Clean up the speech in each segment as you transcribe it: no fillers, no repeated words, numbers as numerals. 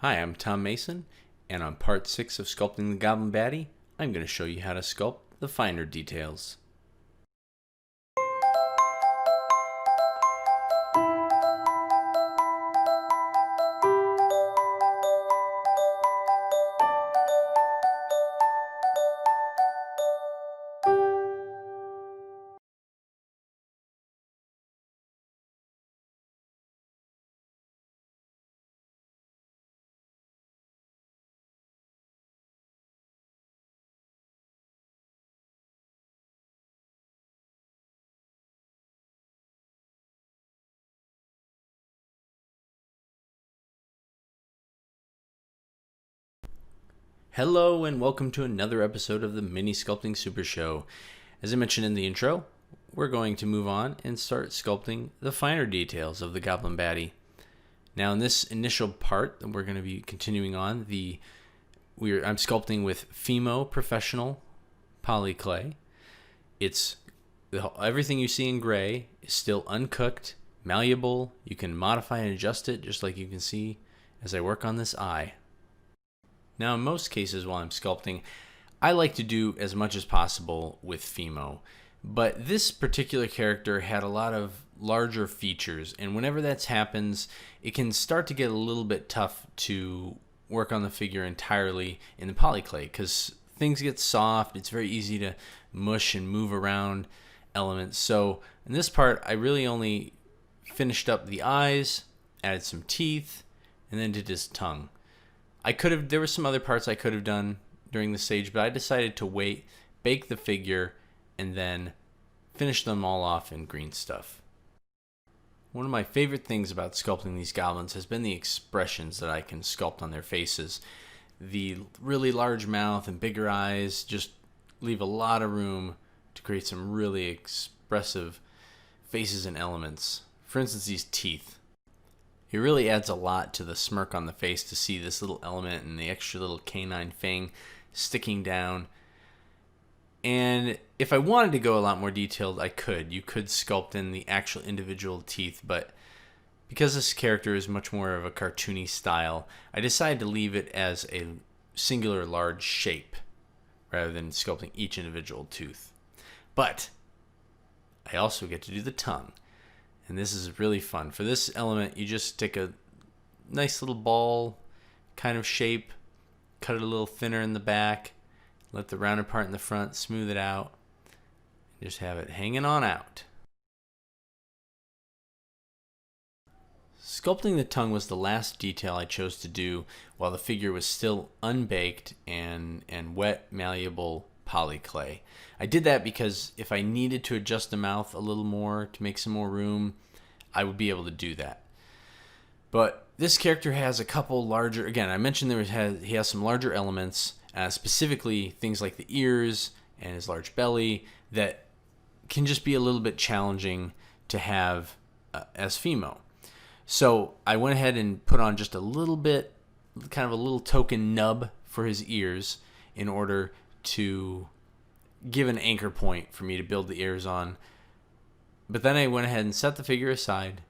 Hi, I'm Tom Mason, and on part 6 of Sculpting the Goblin Baddie, I'm going to show you how to sculpt the finer details. Hello and welcome to another episode of the Mini Sculpting Super Show. As I mentioned in the intro, we're going to move on and start sculpting the finer details of the Goblin Baddie. Now in this initial part that we're going to be continuing on, I'm sculpting with Fimo Professional Poly Clay. Everything you see in gray is still uncooked, malleable. You can modify and adjust it just like you can see as I work on this eye. Now, in most cases while I'm sculpting, I like to do as much as possible with Fimo, but this particular character had a lot of larger features, and whenever that happens, it can start to get a little bit tough to work on the figure entirely in the polyclay because things get soft. It's very easy to mush and move around elements. So in this part, I really only finished up the eyes, added some teeth, and then did his tongue. There were some other parts I could have done during the stage, but I decided to wait, bake the figure, and then finish them all off in green stuff. One of my favorite things about sculpting these goblins has been the expressions that I can sculpt on their faces. The really large mouth and bigger eyes just leave a lot of room to create some really expressive faces and elements. For instance, these teeth. It really adds a lot to the smirk on the face to see this little element and the extra little canine fang sticking down. And if I wanted to go a lot more detailed, I could. You could sculpt in the actual individual teeth, but because this character is much more of a cartoony style, I decided to leave it as a singular large shape rather than sculpting each individual tooth. But I also get to do the tongue. And this is really fun. For this element, you just take a nice little ball kind of shape, cut it a little thinner in the back, let the rounded part in the front, smooth it out, and just have it hanging on out. Sculpting the tongue was the last detail I chose to do while the figure was still unbaked and wet, malleable polyclay. I did that because if I needed to adjust the mouth a little more to make some more room, I would be able to do that. But this character has a couple larger, again, I mentioned he has some larger elements, specifically things like the ears and his large belly that can just be a little bit challenging to have as Fimo. So I went ahead and put on just a little bit, kind of a little token nub for his ears in order to give an anchor point for me to build the ears on. But then I went ahead and set the figure aside,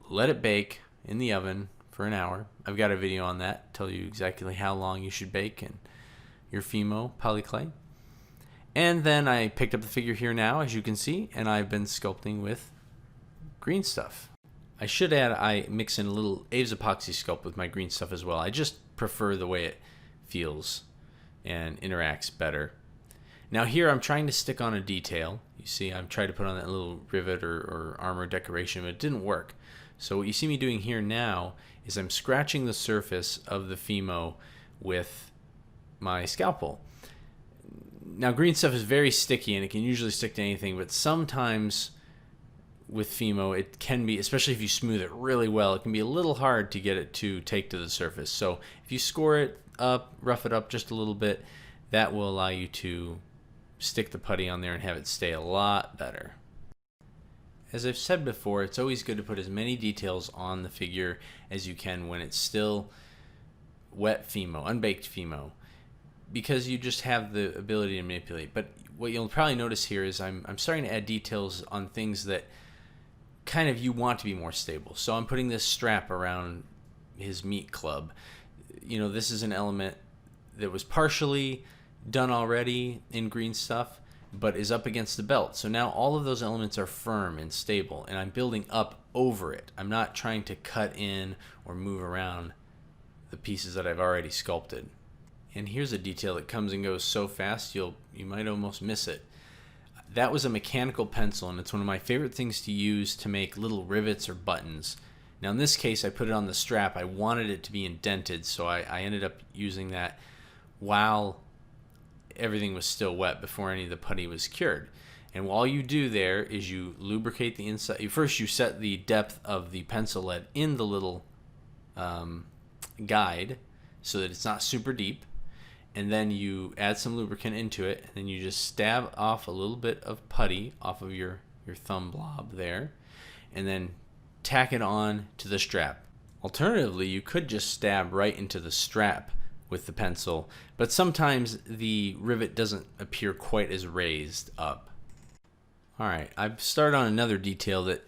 let it bake in the oven for an hour. I've got a video on that, tell you exactly how long you should bake in your Fimo polyclay. And then I picked up the figure here now, as you can see, and I've been sculpting with green stuff. I should add I mix in a little Aves epoxy sculpt with my green stuff as well. I just prefer the way it feels and interacts better. Now here I'm trying to stick on a detail. You see I'm trying to put on that little rivet or armor decoration, but it didn't work. So what you see me doing here now is I'm scratching the surface of the Fimo with my scalpel. Now green stuff is very sticky and it can usually stick to anything, but sometimes with Fimo it can be, especially if you smooth it really well, it can be a little hard to get it to take to the surface. So if you score it up, rough it up just a little bit, that will allow you to stick the putty on there and have it stay a lot better. As I've said before, it's always good to put as many details on the figure as you can when it's still wet Fimo, unbaked Fimo, because you just have the ability to manipulate. But what you'll probably notice here is I'm starting to add details on things that kind of you want to be more stable. So I'm putting this strap around his meat club. You know, this is an element that was partially done already in green stuff, but is up against the belt. So now all of those elements are firm and stable, and I'm building up over it. I'm not trying to cut in or move around the pieces that I've already sculpted. And here's a detail that comes and goes so fast you might almost miss it. That was a mechanical pencil, and it's one of my favorite things to use to make little rivets or buttons. Now in this case, I put it on the strap. I wanted it to be indented, so I ended up using that while everything was still wet, before any of the putty was cured. And all you do there is you lubricate the inside. First you set the depth of the pencil lead in the little guide so that it's not super deep, and then you add some lubricant into it, and then you just stab off a little bit of putty off of your thumb blob there, and then tack it on to the strap. Alternatively, you could just stab right into the strap with the pencil, but sometimes the rivet doesn't appear quite as raised up. Alright, I've started on another detail that,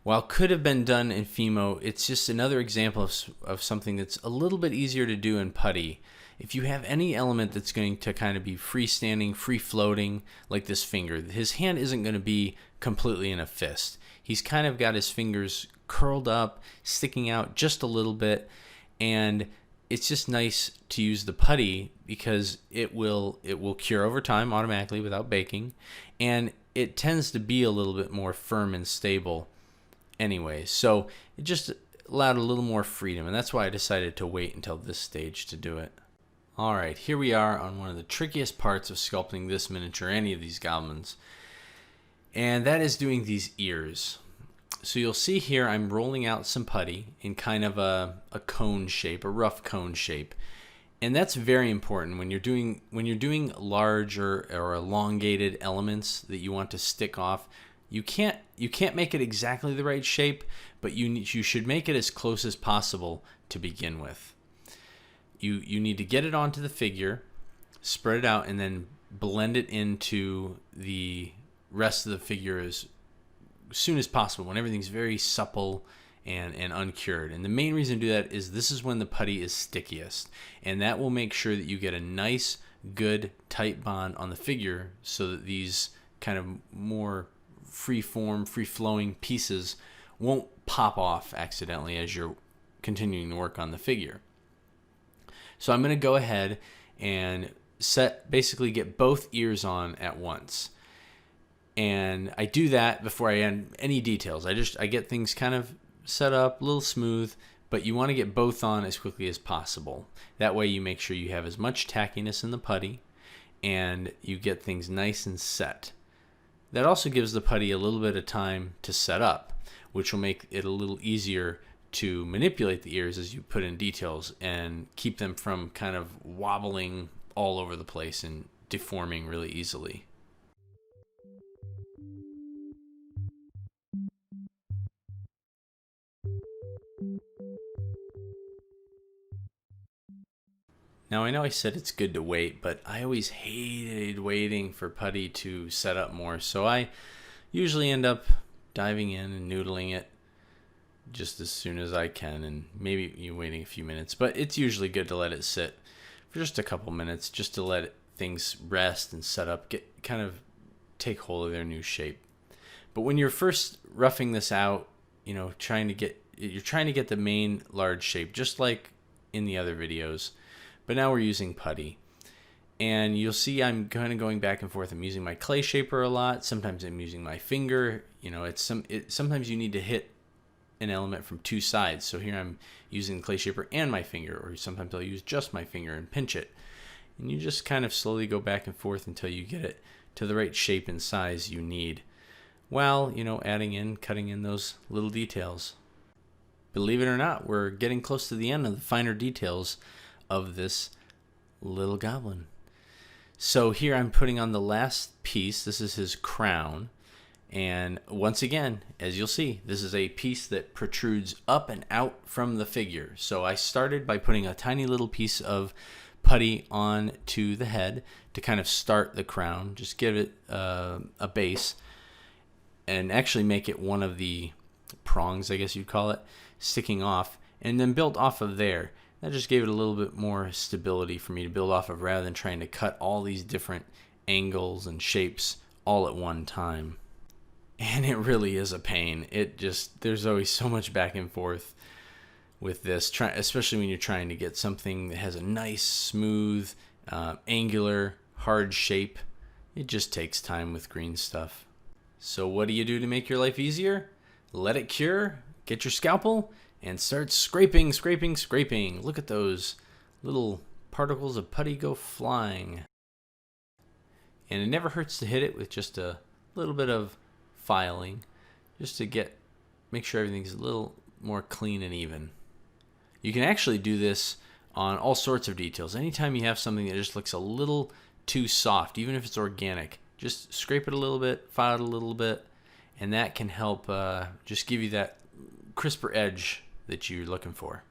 while could have been done in Fimo, it's just another example of something that's a little bit easier to do in putty. If you have any element that's going to kind of be freestanding, free-floating, like this finger, his hand isn't going to be completely in a fist. He's kind of got his fingers curled up, sticking out just a little bit, and it's just nice to use the putty because it will cure over time automatically without baking, and it tends to be a little bit more firm and stable anyway. So it just allowed a little more freedom, and that's why I decided to wait until this stage to do it. Alright, here we are on one of the trickiest parts of sculpting this miniature, any of these goblins, and that is doing these ears. So you'll see here I'm rolling out some putty in kind of a cone shape, a rough cone shape. And that's very important when you're doing larger or elongated elements that you want to stick off. You can't make it exactly the right shape, but you should make it as close as possible to begin with. You need to get it onto the figure, spread it out, and then blend it into the rest of the figure as soon as possible, when everything's very supple and uncured. And the main reason to do that is this is when the putty is stickiest, and that will make sure that you get a nice, good, tight bond on the figure so that these kind of more free-form, free-flowing pieces won't pop off accidentally as you're continuing to work on the figure. So I'm going to go ahead and basically get both ears on at once. And I do that before I add any details. I get things kind of set up, a little smooth, but you want to get both on as quickly as possible. That way you make sure you have as much tackiness in the putty and you get things nice and set. That also gives the putty a little bit of time to set up, which will make it a little easier to manipulate the ears as you put in details and keep them from kind of wobbling all over the place and deforming really easily. Now I know I said it's good to wait, but I always hated waiting for putty to set up more, so I usually end up diving in and noodling it just as soon as I can, and maybe you're waiting a few minutes, but it's usually good to let it sit for just a couple minutes just to let things rest and set up, kind of take hold of their new shape. But when you're first roughing this out, you're trying to get the main large shape just like in the other videos, but now we're using putty. And you'll see I'm kind of going back and forth. I'm using my clay shaper a lot. Sometimes I'm using my finger. Sometimes you need to hit an element from two sides. So here I'm using the clay shaper and my finger, or sometimes I'll use just my finger and pinch it. And you just kind of slowly go back and forth until you get it to the right shape and size you need, while, cutting in those little details. Believe it or not, we're getting close to the end of the finer details of this little goblin. So here I'm putting on the last piece. This is his crown. And once again, as you'll see, this is a piece that protrudes up and out from the figure. So I started by putting a tiny little piece of putty on to the head to kind of start the crown, just give it a base, and actually make it one of the prongs, I guess you'd call it, sticking off. and then built off of there. That just gave it a little bit more stability for me to build off of rather than trying to cut all these different angles and shapes all at one time. And it really is a pain. There's always so much back and forth with this, especially when you're trying to get something that has a nice, smooth, angular, hard shape. It just takes time with green stuff. So what do you do to make your life easier? Let it cure, get your scalpel, and start scraping, scraping, scraping. Look at those little particles of putty go flying. And it never hurts to hit it with just a little bit of filing, just to make sure everything's a little more clean and even. You can actually do this on all sorts of details. Anytime you have something that just looks a little too soft, even if it's organic, just scrape it a little bit, file it a little bit, and that can help just give you that crisper edge that you're looking for.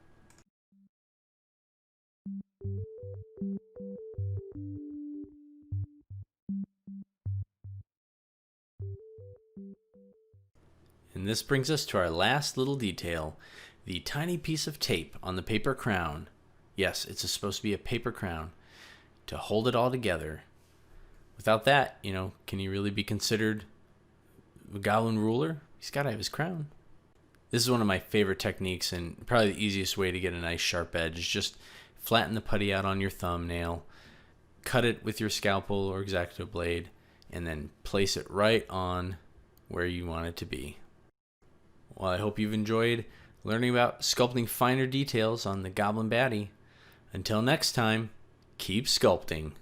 And this brings us to our last little detail, the tiny piece of tape on the paper crown. Yes, it's supposed to be a paper crown to hold it all together. Without that, can he really be considered a goblin ruler? He's got to have his crown. This is one of my favorite techniques, and probably the easiest way to get a nice sharp edge is just flatten the putty out on your thumbnail, cut it with your scalpel or X-Acto blade, and then place it right on where you want it to be. Well, I hope you've enjoyed learning about sculpting finer details on the Goblin Baddie. Until next time, keep sculpting.